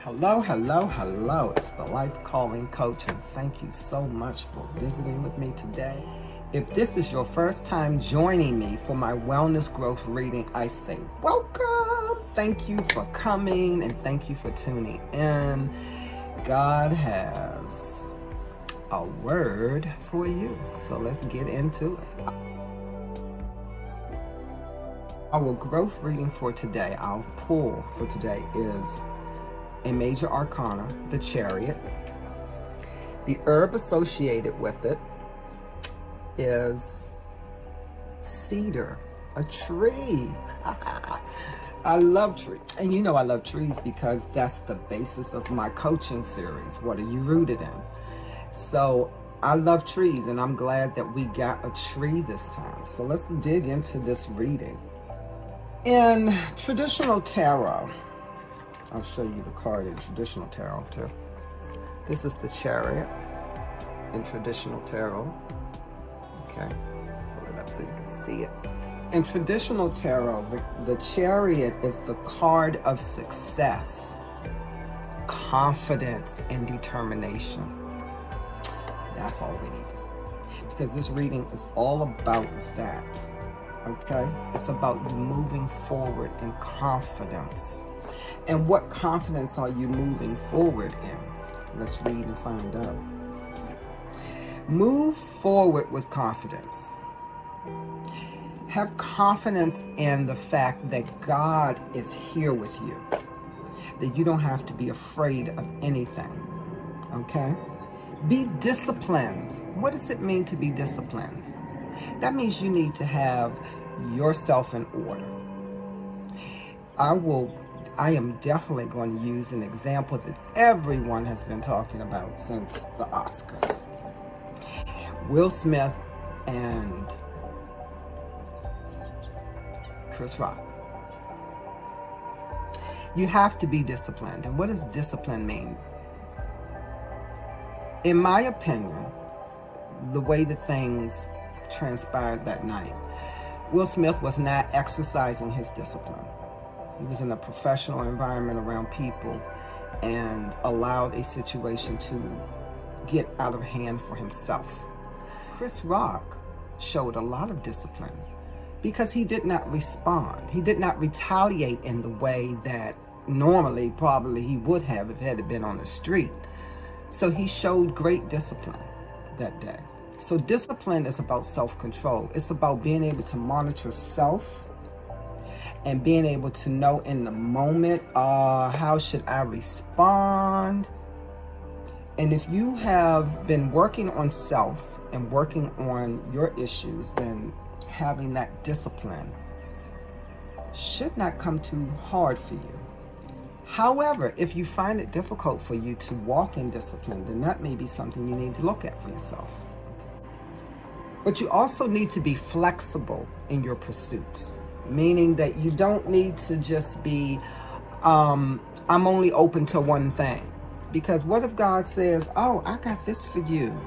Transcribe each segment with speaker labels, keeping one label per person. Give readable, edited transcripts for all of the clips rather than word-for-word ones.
Speaker 1: Hello, hello, hello. It's the Life Calling Coach, and thank you so much for visiting with me today. If this is your first time joining me for my wellness growth reading, I say welcome. Thank you for coming and thank you for tuning in. God has a word for you, so let's get into it. Our growth reading for today, our pull for today is a major arcana, the Chariot. The herb associated with it is cedar, a tree. I love trees. And you know I love trees because that's the basis of my coaching series. What are you rooted in? So I love trees, and I'm glad that we got a tree this time. So let's dig into this reading. In traditional tarot, I'll show you the card in traditional tarot too. This is the Chariot in traditional tarot. Okay, pull it up so you can see it. In traditional tarot, the Chariot is the card of success, confidence, and determination. That's all we need to see. Because this reading is all about that. Okay? It's about you moving forward in confidence. And what confidence are you moving forward in? Let's read and find out. Move forward with confidence. Have confidence in the fact that God is here with you. That you don't have to be afraid of anything. Okay? Be disciplined. What does it mean to be disciplined? That means you need to have yourself in order. I am definitely going to use an example that everyone has been talking about since the Oscars. Will Smith and Chris Rock. You have to be disciplined. And what does discipline mean? In my opinion, the way that things transpired that night, Will Smith was not exercising his discipline. He was in a professional environment around people and allowed a situation to get out of hand for himself. Chris Rock showed a lot of discipline because he did not respond. He did not retaliate in the way that normally probably he would have if it had been on the street. So he showed great discipline that day. So discipline is about self-control. It's about being able to monitor self and being able to know in the moment, how should I respond? And if you have been working on self and working on your issues, then having that discipline should not come too hard for you. However, if you find it difficult for you to walk in discipline, then that may be something you need to look at for yourself. But you also need to be flexible in your pursuits, meaning that you don't need to just be, I'm only open to one thing. Because what if God says, oh, I got this for you,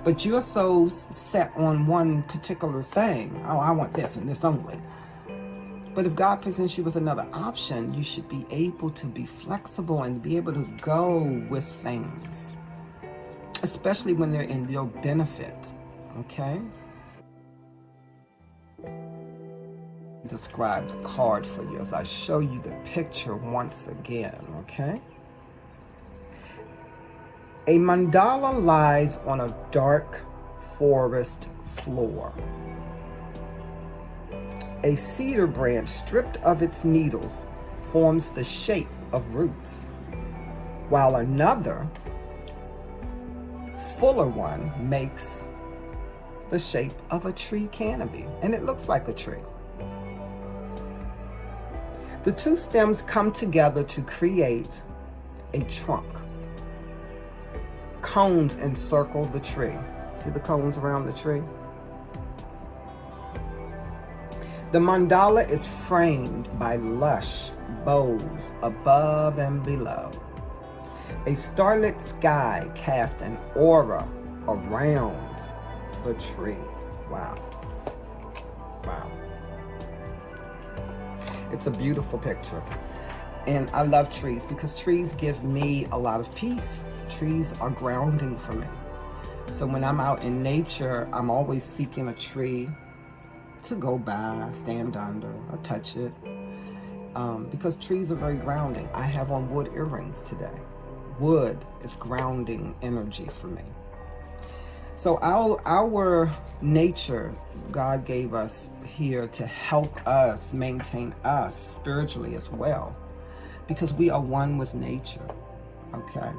Speaker 1: but you're so set on one particular thing. Oh, I want this and this only. But if God presents you with another option, you should be able to be flexible and be able to go with things, especially when they're in your benefit, okay? Describe the card for you as I show you the picture once again, okay? A mandala lies on a dark forest floor. A cedar branch stripped of its needles forms the shape of roots, while another, fuller one, makes the shape of a tree canopy, and it looks like a tree. The two stems come together to create a trunk. Cones encircle the tree. See the cones around the tree? The mandala is framed by lush boughs above and below. A starlit sky casts an aura around the tree. Wow. Wow. It's a beautiful picture. And I love trees because trees give me a lot of peace. Trees are grounding for me. So when I'm out in nature, I'm always seeking a tree to go by, stand under, or touch it. Because trees are very grounding. I have on wood earrings today. Wood is grounding energy for me. So our nature, God gave us here to help us maintain us spiritually as well, because we are one with nature. Okay.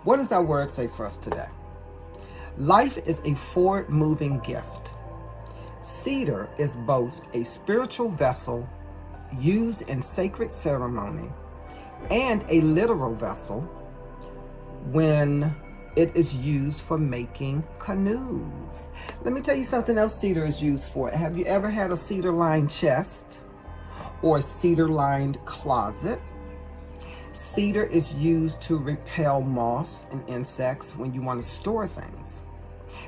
Speaker 1: What does our word say for us today? Life is a forward-moving gift. Cedar is both a spiritual vessel used in sacred ceremony and a literal vessel when it is used for making canoes. Let me tell you something else cedar is used for. Have you ever had a cedar-lined chest or a cedar-lined closet? Cedar is used to repel moths and insects when you want to store things.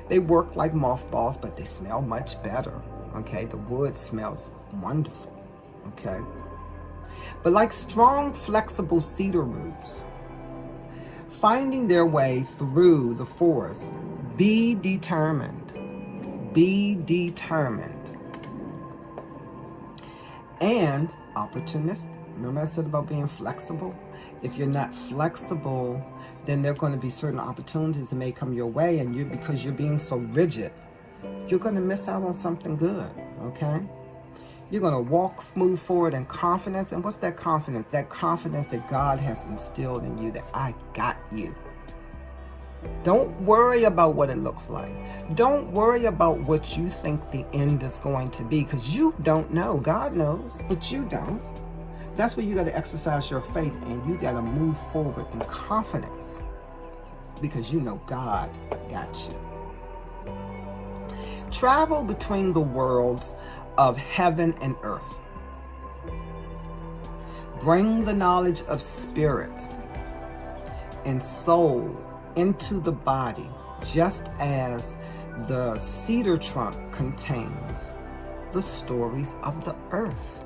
Speaker 1: They work like mothballs, but they smell much better. Okay, the wood smells wonderful. Okay, but like strong, flexible cedar roots, finding their way through the forest, be determined, and opportunistic. Remember I said about being flexible? If you're not flexible, then there are going to be certain opportunities that may come your way, and because you're being so rigid, you're going to miss out on something good. Okay, you're going to move forward in confidence. And what's that confidence? That confidence that God has instilled in you, that I got you. Don't worry about what it looks like. Don't worry about what you think the end is going to be, because you don't know. God knows, but you don't. That's where you got to exercise your faith, and you got to move forward in confidence, because you know God got you. Travel between the worlds of heaven and earth. Bring the knowledge of spirit and soul into the body, just as the cedar trunk contains the stories of the earth.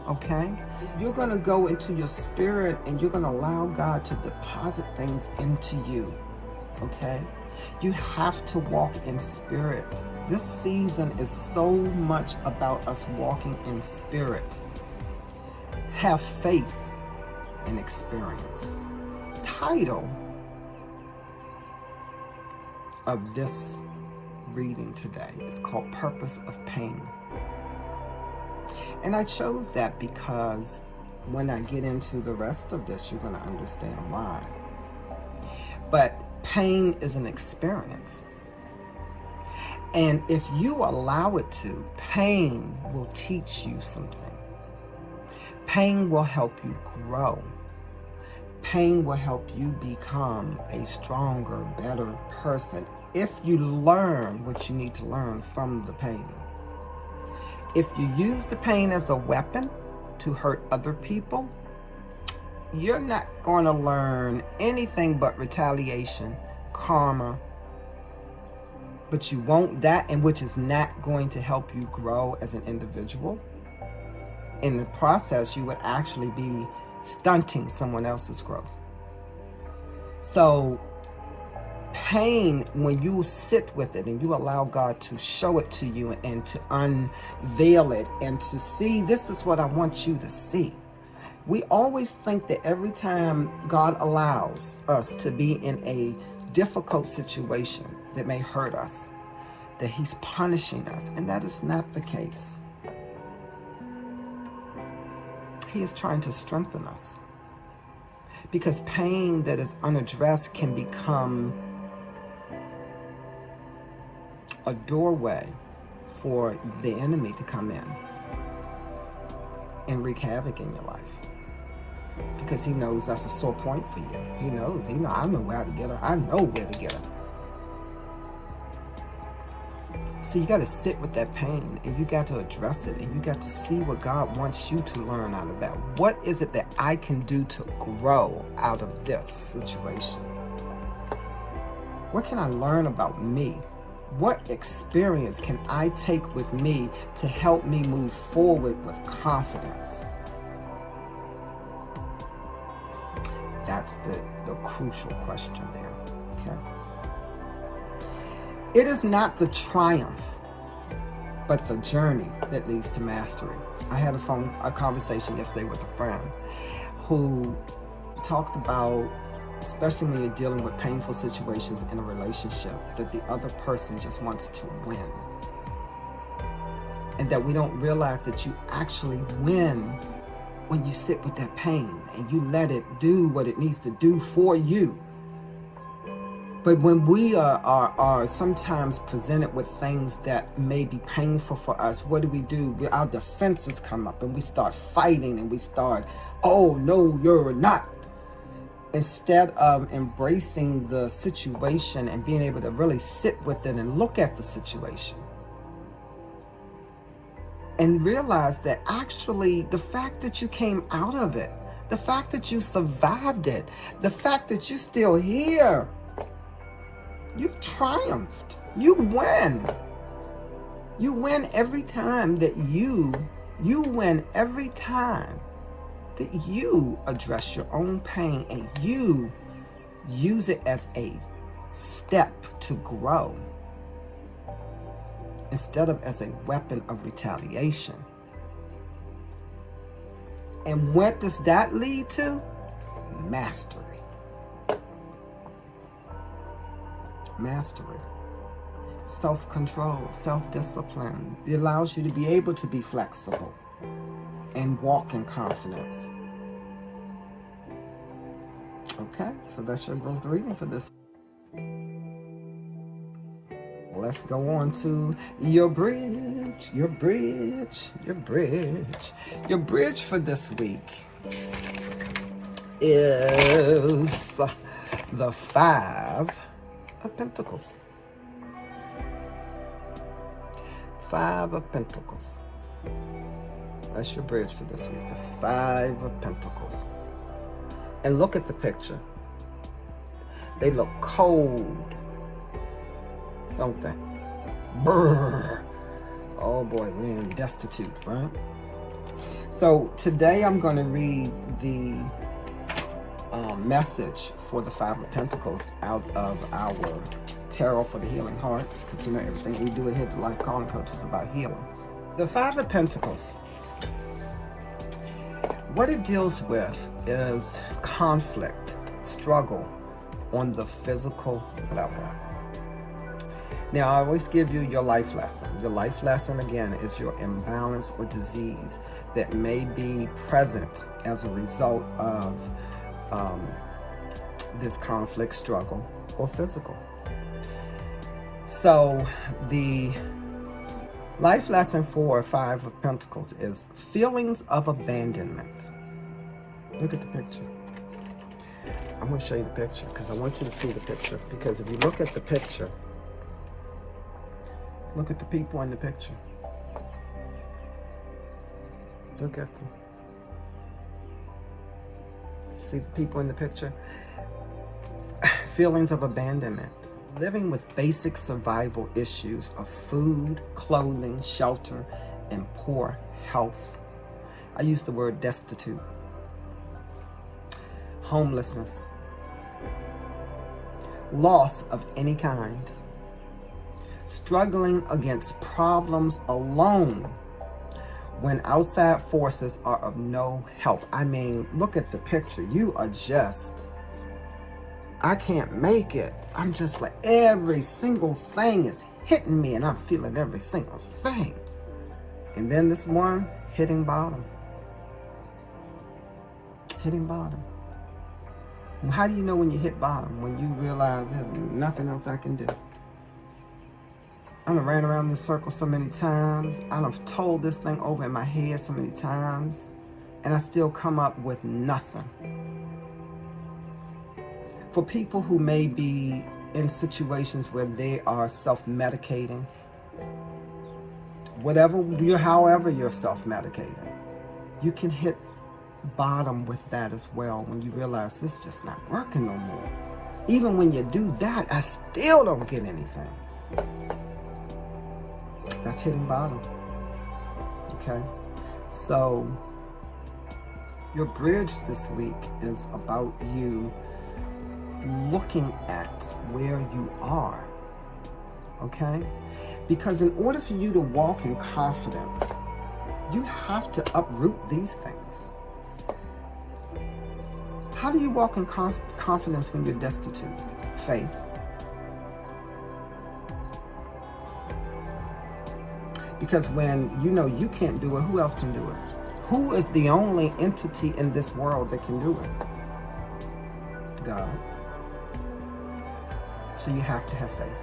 Speaker 1: Okay? You're going to go into your spirit, and you're going to allow God to deposit things into you. Okay? You have to walk in spirit. This season is so much about us walking in spirit. Have faith and experience. Title of this reading today is called Purpose of Pain. And I chose that because when I get into the rest of this, you're going to understand why. But pain is an experience. And if you allow it to, pain will teach you something. Pain will help you grow. Pain will help you become a stronger, better person if you learn what you need to learn from the pain. If you use the pain as a weapon to hurt other people, you're not going to learn anything but retaliation, karma, but you won't that, and which is not going to help you grow as an individual. In the process, you would actually be stunting someone else's growth. So pain, when you sit with it and you allow God to show it to you and to unveil it and to see, this is what I want you to see. We always think that every time God allows us to be in a difficult situation that may hurt us, that He's punishing us, and that is not the case. He is trying to strengthen us, because pain that is unaddressed can become a doorway for the enemy to come in and wreak havoc in your life, because he knows that's a sore point for you. He knows, I know where to get her. I know where to get her. So you got to sit with that pain, and you got to address it, and you got to see what God wants you to learn out of that. What is it that I can do to grow out of this situation? What can I learn about me? What experience can I take with me to help me move forward with confidence? That's the crucial question there, okay? It is not the triumph, but the journey that leads to mastery. I had a conversation yesterday with a friend who talked about, especially when you're dealing with painful situations in a relationship, that the other person just wants to win. And that we don't realize that you actually win when you sit with that pain and you let it do what it needs to do for you. But when we are sometimes presented with things that may be painful for us, what do? Our defenses come up and we start fighting and we start, oh, no, you're not. Instead of embracing the situation and being able to really sit with it and look at the situation and realize that actually the fact that you came out of it, the fact that you survived it, the fact that you're still here, you triumphed. You win. You win every time that you win every time that you address your own pain and you use it as a step to grow instead of as a weapon of retaliation. And what does that lead to? Mastery. Mastery, self-control, self-discipline. It allows you to be able to be flexible and walk in confidence. Okay, so that's your growth reading for this. Let's go on to your bridge, your bridge, your bridge. Your bridge for this week is the 5 of Pentacles. 5 of Pentacles. That's your bridge for this week. The 5 of Pentacles. And look at the picture. They look cold, don't they? Brr. Oh boy, we're in destitute, right? So today I'm going to read the message for the 5 of Pentacles out of our Tarot for the Healing Hearts, because you know everything we do here at the Life Calling Coach is about healing. The 5 of Pentacles, what it deals with is conflict, struggle on the physical level. Now, I always give you your life lesson. Your life lesson, again, is your imbalance or disease that may be present as a result of this conflict, struggle, or physical. So the life lesson for 5 of Pentacles is feelings of abandonment. Look at the picture. I'm going to show you the picture because I want you to see the picture. Because if you look at the picture, look at the people in the picture. Look at them. See the people in the picture? Feelings of abandonment. Living with basic survival issues of food, clothing, shelter, and poor health. I use the word destitute. Homelessness. Loss of any kind. Struggling against problems alone when outside forces are of no help. I mean, look at the picture. You are just, I can't make it. I'm just like, every single thing is hitting me and I'm feeling every single thing. And then this one, hitting bottom. Hitting bottom. How do you know when you hit bottom? When you realize there's nothing else I can do. I done ran around this circle so many times. I done told this thing over in my head so many times. And I still come up with nothing. For people who may be in situations where they are self-medicating, however you're self-medicating, you can hit bottom with that as well when you realize this is just not working no more. Even when you do that, I still don't get anything. That's hitting bottom. Okay? So Your bridge this week is about you looking at where you are, okay? Because in order for you to walk in confidence, you have to uproot these things. How do you walk in confidence when you're destitute? Faith. Because when you know you can't do it, who else can do it? Who is the only entity in this world that can do it? God. So you have to have faith.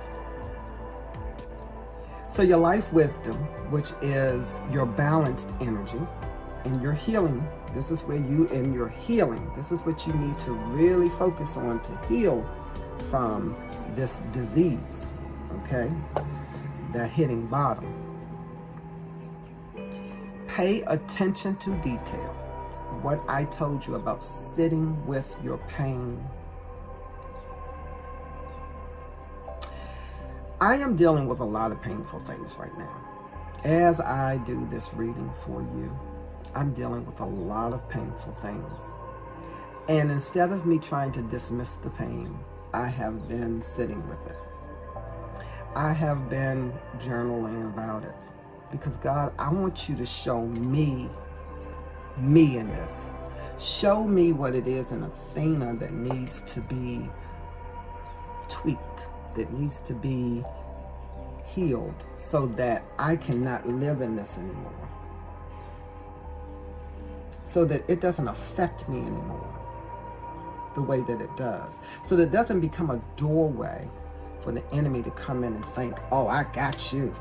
Speaker 1: So your life wisdom, which is your balanced energy and your healing, this is where you, in your healing, this is what you need to really focus on to heal from this disease, okay? That hitting bottom. Pay attention to detail. What I told you about sitting with your pain. I am dealing with a lot of painful things right now. As I do this reading for you, I'm dealing with a lot of painful things. And instead of me trying to dismiss the pain, I have been sitting with it. I have been journaling about it. Because God, I want you to show me in this. Show me what it is in Athena that needs to be tweaked, that needs to be healed so that I cannot live in this anymore. So that it doesn't affect me anymore the way that it does. So that it doesn't become a doorway for the enemy to come in and think, oh, I got you.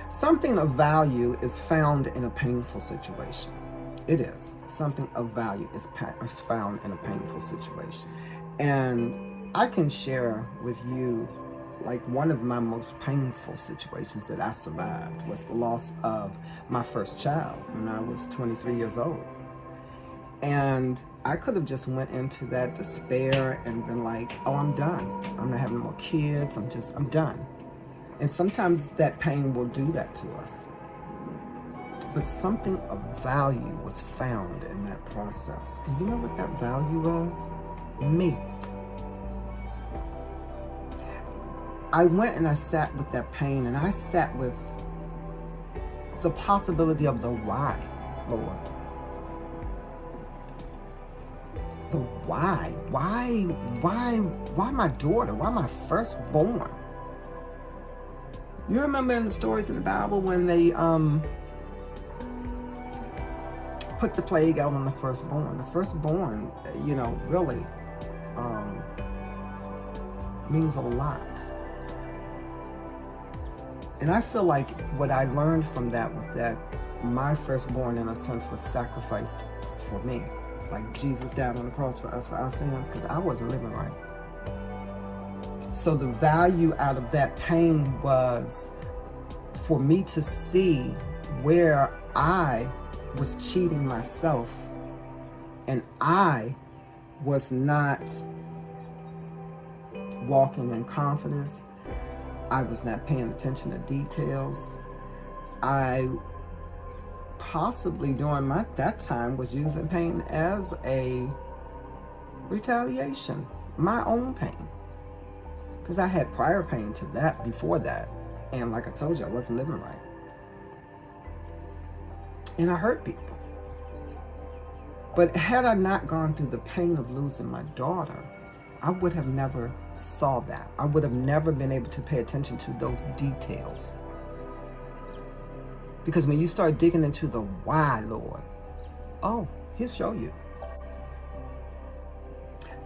Speaker 1: Something of value is found in a painful situation. It is. Something of value is found in a painful situation. And I can share with you, like, one of my most painful situations that I survived was the loss of my first child when I was 23 years old. And I could have just went into that despair and been like, oh, I'm done. I'm not having more kids. I'm done. And sometimes that pain will do that to us. But something of value was found in that process. And you know what that value was? Me. I went and I sat with that pain, and I sat with the possibility of the why, Lord. The why. Why my daughter? Why my firstborn? You remember in the stories in the Bible when they put the plague out on the firstborn? The firstborn, really means a lot. And I feel like what I learned from that was that my firstborn, in a sense, was sacrificed for me. Like Jesus died on the cross for us, for our sins, because I wasn't living right. So the value out of that pain was for me to see where I was cheating myself and I was not walking in confidence. I was not paying attention to details. I possibly during that time was using pain as a retaliation, my own pain. Because I had prior pain to that, before that. And like I told you, I wasn't living right. And I hurt people. But had I not gone through the pain of losing my daughter, I would have never saw that. I would have never been able to pay attention to those details. Because when you start digging into the why, Lord, oh, He'll show you.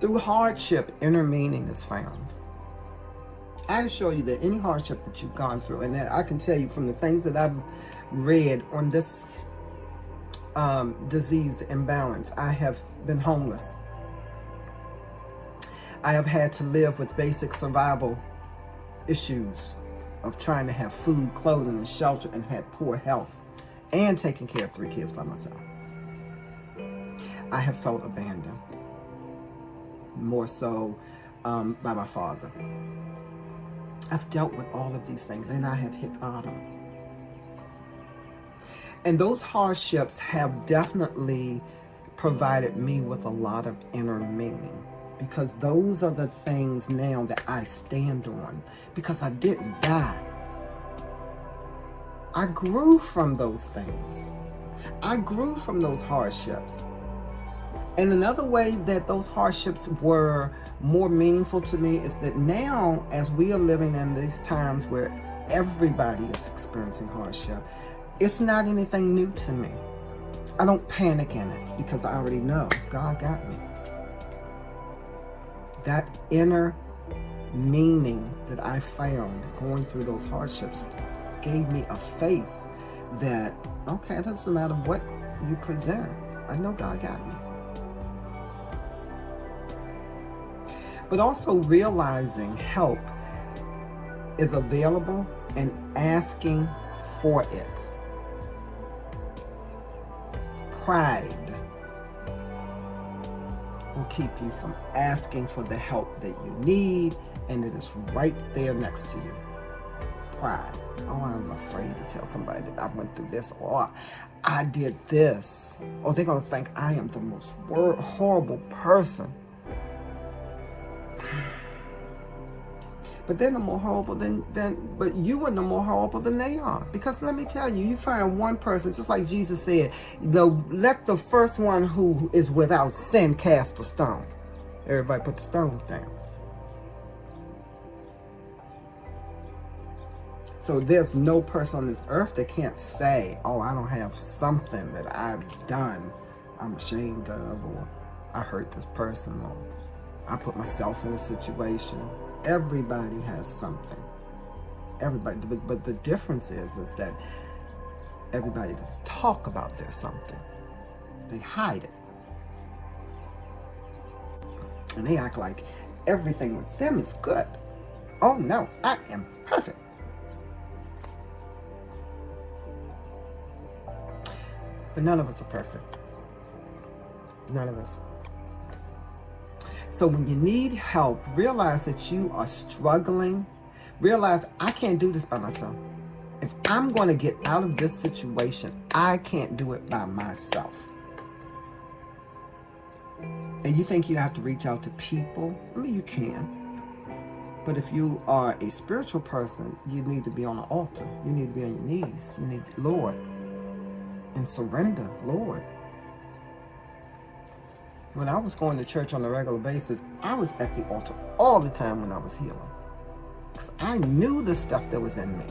Speaker 1: Through hardship, inner meaning is found. I assure you that any hardship that you've gone through, and I can tell you from the things that I've read on this disease imbalance, I have been homeless. I have had to live with basic survival issues of trying to have food, clothing, and shelter, and had poor health, and taking care of 3 kids by myself. I have felt abandoned, more so by my father. I've dealt with all of these things, and I have hit bottom. And those hardships have definitely provided me with a lot of inner meaning, because those are the things now that I stand on, because I didn't die. I grew from those things. I grew from those hardships. And another way that those hardships were more meaningful to me is that now, as we are living in these times where everybody is experiencing hardship, it's not anything new to me. I don't panic in it because I already know God got me. That inner meaning that I found going through those hardships gave me a faith that, okay, it doesn't matter what you present, I know God got me. But also realizing help is available and asking for it. Pride will keep you from asking for the help that you need, and it is right there next to you. Pride. Oh, I'm afraid to tell somebody that I went through this, or I did this, or they're going to think I am the most horrible person. But they're no more horrible but you are no more horrible than they are. Because let me tell you, you find one person, just like Jesus said, let the first one who is without sin cast a stone. Everybody put the stones down. So there's no person on this earth that can't say, oh, I don't have something that I've done I'm ashamed of, or I hurt this person, or I put myself in a situation. Everybody has something. Everybody, but the difference is that everybody doesn't talk about their something. They hide it. And they act like everything with them is good. Oh no, I am perfect. But none of us are perfect. None of us. So when you need help, realize that you are struggling. Realize I can't do this by myself. If I'm going to get out of this situation, I can't do it by myself. And you think you have to reach out to people? I mean, you can. But if you are a spiritual person, you need to be on the altar. You need to be on your knees. You need, Lord, and surrender, Lord. When I was going to church on a regular basis, I was at the altar all the time when I was healing. Because I knew the stuff that was in me.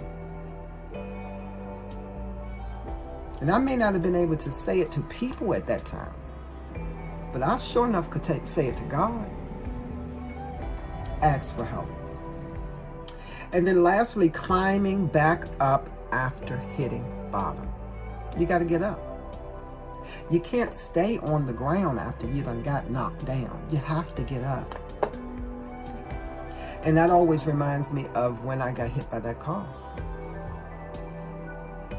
Speaker 1: And I may not have been able to say it to people at that time, but I sure enough could say it to God. Ask for help. And then lastly, climbing back up after hitting bottom. You got to get up. You can't stay on the ground after you done got knocked down. You have to get up. And that always reminds me of when I got hit by that car.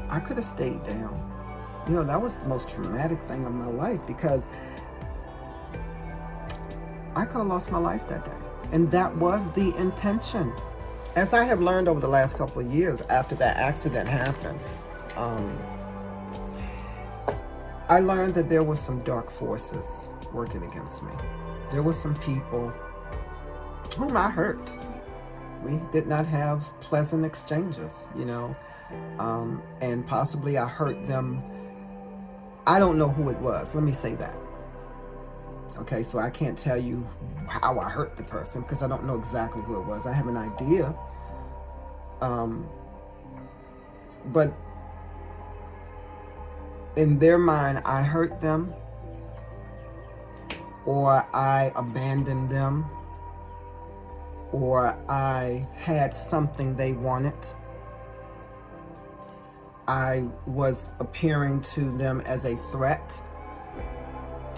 Speaker 1: I could have stayed down. You know, that was the most traumatic thing of my life, because I could have lost my life that day. And that was the intention. As I have learned over the last couple of years after that accident happened, I learned that there were some dark forces working against me. There were some people whom I hurt. We did not have pleasant exchanges, you know, and possibly I hurt them. I don't know who it was. Let me say that. Okay, so I can't tell you how I hurt the person because I don't know exactly who it was. I have an idea. But in their mind, I hurt them, or I abandoned them, or I had something they wanted. I was appearing to them as a threat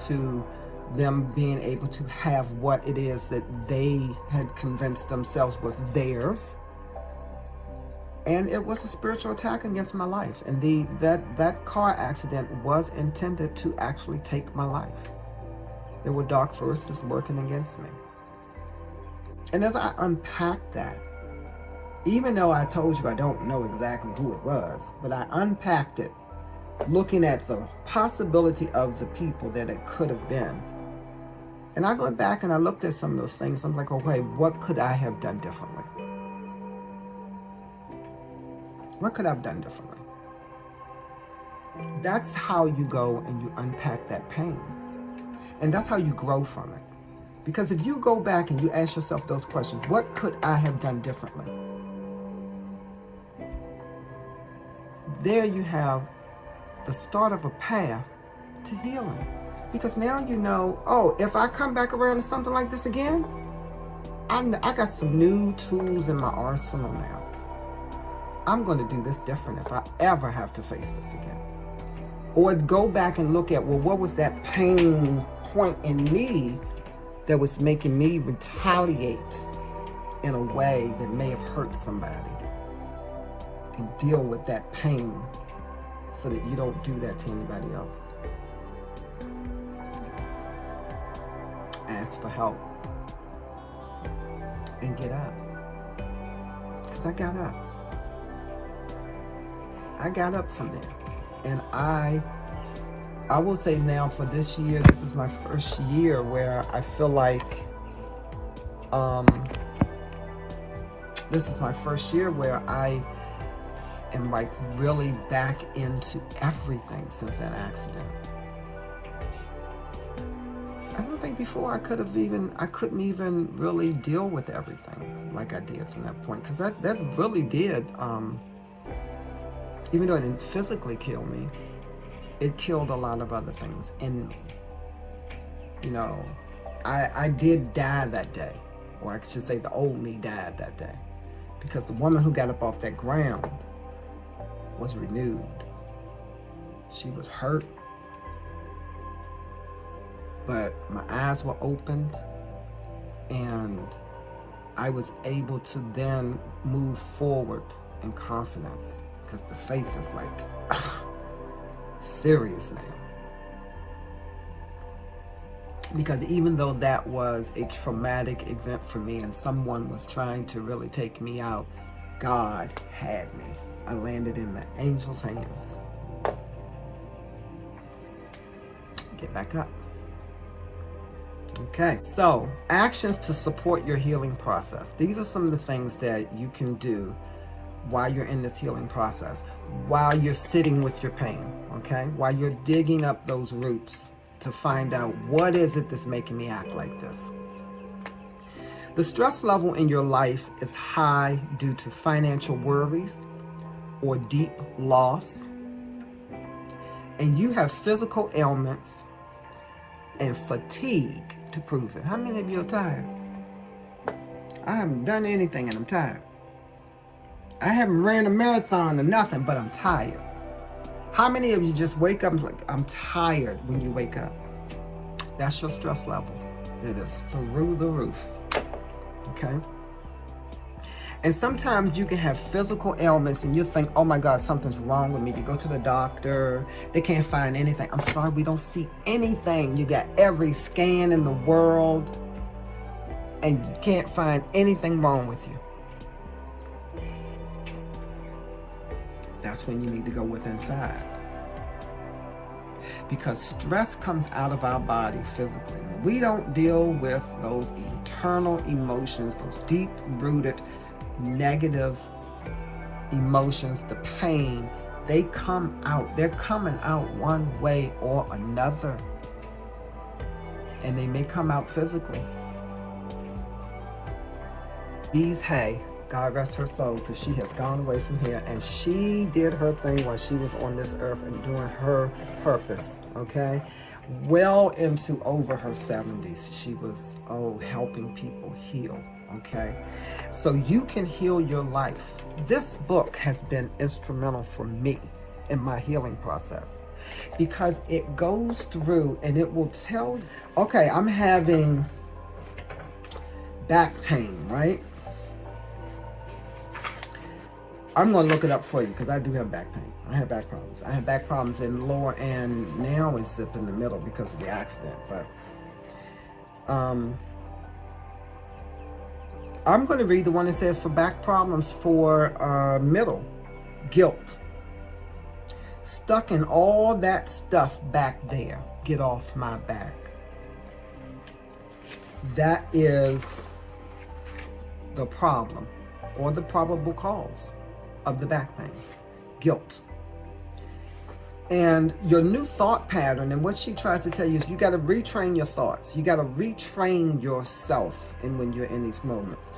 Speaker 1: to them being able to have what it is that they had convinced themselves was theirs. And it was a spiritual attack against my life. And that car accident was intended to actually take my life. There were dark forces working against me. And as I unpacked that, even though I told you I don't know exactly who it was, but I unpacked it looking at the possibility of the people that it could have been. And I went back and I looked at some of those things. I'm like, okay, what could I have done differently? What could I have done differently? That's how you go and you unpack that pain. And that's how you grow from it. Because if you go back and you ask yourself those questions, what could I have done differently? There you have the start of a path to healing. Because now you know, oh, if I come back around to something like this again, I got some new tools in my arsenal now. I'm going to do this different if I ever have to face this again. Or go back and look at, well, what was that pain point in me that was making me retaliate in a way that may have hurt somebody, and deal with that pain so that you don't do that to anybody else. Ask for help and get up. Because I got up. I got up from there. And I will say now, for this year, this is my first year where I feel like this is my first year where I am like really back into everything since that accident. I don't think before I couldn't even really deal with everything like I did from that point, because that really did, even though it didn't physically kill me, it killed a lot of other things. And, you know, I did die that day, or I should say the old me died that day, because the woman who got up off that ground was renewed. She was hurt, but my eyes were opened, and I was able to then move forward in confidence, because the faith is like serious now. Because even though that was a traumatic event for me and someone was trying to really take me out, God had me. I landed in the angel's hands. Get back up. Okay, so actions to support your healing process. These are some of the things that you can do while you're in this healing process, while you're sitting with your pain, okay? While you're digging up those roots to find out what is it that's making me act like this. The stress level in your life is high due to financial worries or deep loss, and you have physical ailments and fatigue to prove it. How many of you are tired? I haven't done anything and I'm tired. I haven't ran a marathon or nothing, but I'm tired. How many of you just wake up and like, I'm tired when you wake up? That's your stress level. It is through the roof. Okay? And sometimes you can have physical ailments and you think, oh my God, something's wrong with me. You go to the doctor, they can't find anything. I'm sorry, we don't see anything. You got every scan in the world and you can't find anything wrong with you. That's when you need to go with inside. Because stress comes out of our body physically. We don't deal with those internal emotions, those deep-rooted negative emotions, the pain. They come out. They're coming out one way or another. And they may come out physically. Louise Hay, God rest her soul, because she has gone away from here, and she did her thing while she was on this earth and doing her purpose, okay? Well into over her 70s, she was, helping people heal, okay? So you can heal your life. This book has been instrumental for me in my healing process, because it goes through and it will tell, okay, I'm having back pain, right? I'm going to look it up for you because I do have back pain. I have back problems. I have back problems in the lower, and now it's up in the middle because of the accident. But I'm going to read the one that says for back problems for middle, guilt. stuck in all that stuff back there. Get off my back. That is the problem, or the probable cause of the back pain. Guilt. And your new thought pattern, and what she tries to tell you is you got to retrain your thoughts. You got to retrain yourself. And when you're in these moments,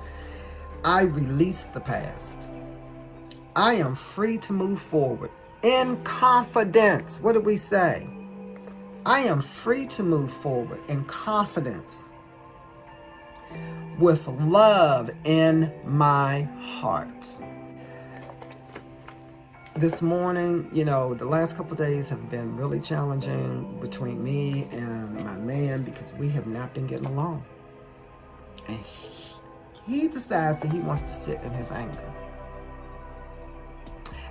Speaker 1: I release the past. I am free to move forward in confidence. What did we say? I am free to move forward in confidence, with love in my heart. This morning, the last couple of days have been really challenging between me and my man, because we have not been getting along. And he decides that he wants to sit in his anger.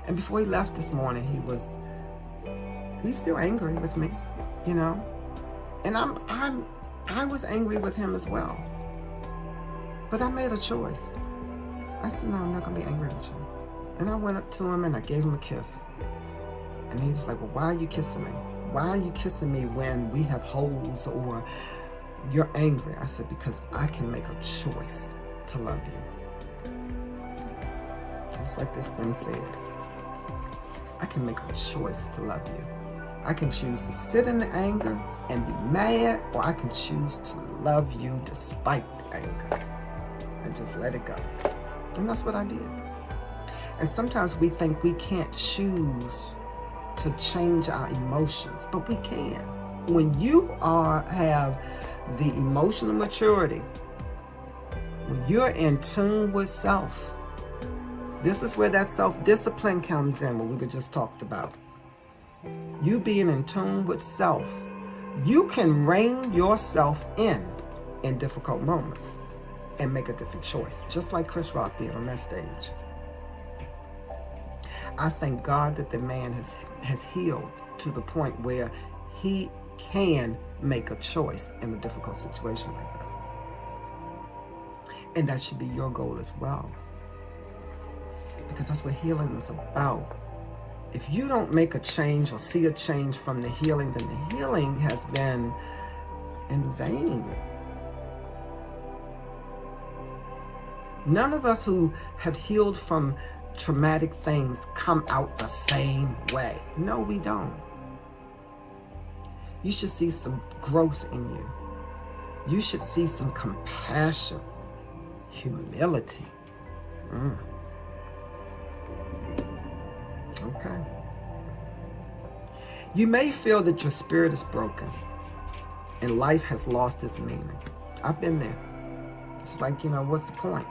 Speaker 1: And before he left this morning, he's still angry with me, And I was angry with him as well. But I made a choice. I said, no, I'm not going to be angry with you. And I went up to him and I gave him a kiss. And he was like, well, why are you kissing me? Why are you kissing me when we have holes or you're angry? I said, because I can make a choice to love you. Just like this thing said. I can make a choice to love you. I can choose to sit in the anger and be mad, or I can choose to love you despite the anger and just let it go. And that's what I did. And sometimes we think we can't choose to change our emotions, but we can. When you have the emotional maturity, when you're in tune with self, this is where that self-discipline comes in, what we were just talked about. You being in tune with self, you can rein yourself in difficult moments and make a different choice, just like Chris Rock did on that stage. I thank God that the man has healed to the point where he can make a choice in a difficult situation like that. And that should be your goal as well. Because that's what healing is about. If you don't make a change or see a change from the healing, then the healing has been in vain. None of us who have healed from traumatic things come out the same way. No, we don't. You should see some growth in you. You should see some compassion, humility. Okay. You may feel that your spirit is broken and life has lost its meaning. I've been there. It's like, what's the point?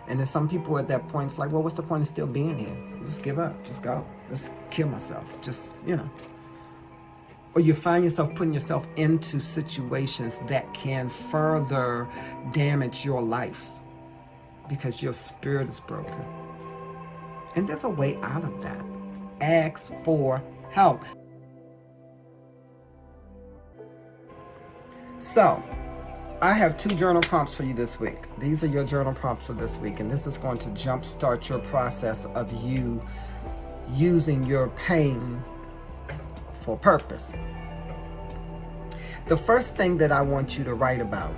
Speaker 1: And then some people at that point, it's like, well, what's the point of still being here? Just give up. Just go. Just kill myself. Just, Or you find yourself putting yourself into situations that can further damage your life because your spirit is broken. And there's a way out of that. Ask for help. So, I have 2 journal prompts for you this week. These are your journal prompts for this week, and this is going to jumpstart your process of you using your pain for purpose. The first thing that I want you to write about: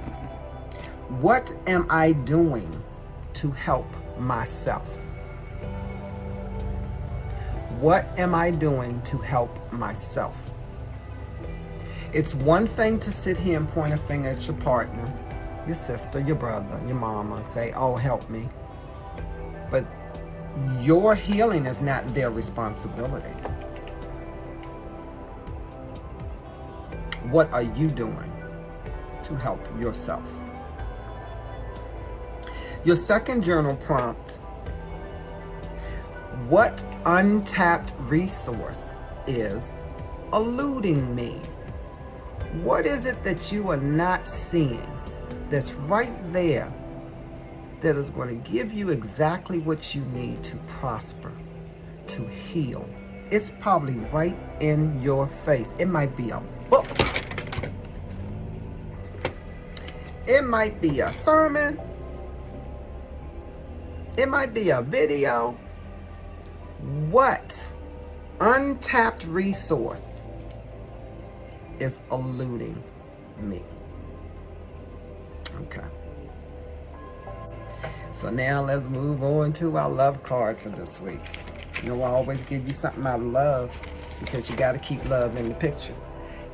Speaker 1: what am I doing to help myself? What am I doing to help myself? It's one thing to sit here and point a finger at your partner, your sister, your brother, your mama, and say, oh, help me. But your healing is not their responsibility. What are you doing to help yourself? Your second journal prompt: what untapped resource is eluding me? What is it that you are not seeing that's right there that is going to give you exactly what you need to prosper, to heal? It's probably right in your face. It might be a book. It might be a sermon. It might be a video. What untapped resource is eluding me. Okay. So now let's move on to our love card for this week. You know, I always give you something out of love because you got to keep love in the picture.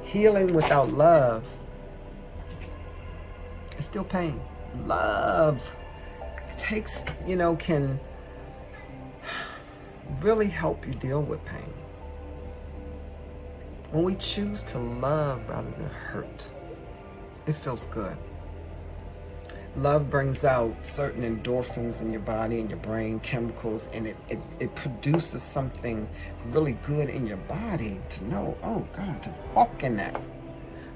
Speaker 1: Healing without love is still pain. Love takes, can really help you deal with pain. When we choose to love rather than hurt, it feels good. Love brings out certain endorphins in your body and your brain, chemicals, and it produces something really good in your body to know, oh God, to walk in that.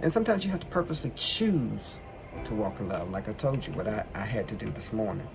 Speaker 1: And sometimes you have to purposely choose to walk in love, like I told you what I had to do this morning.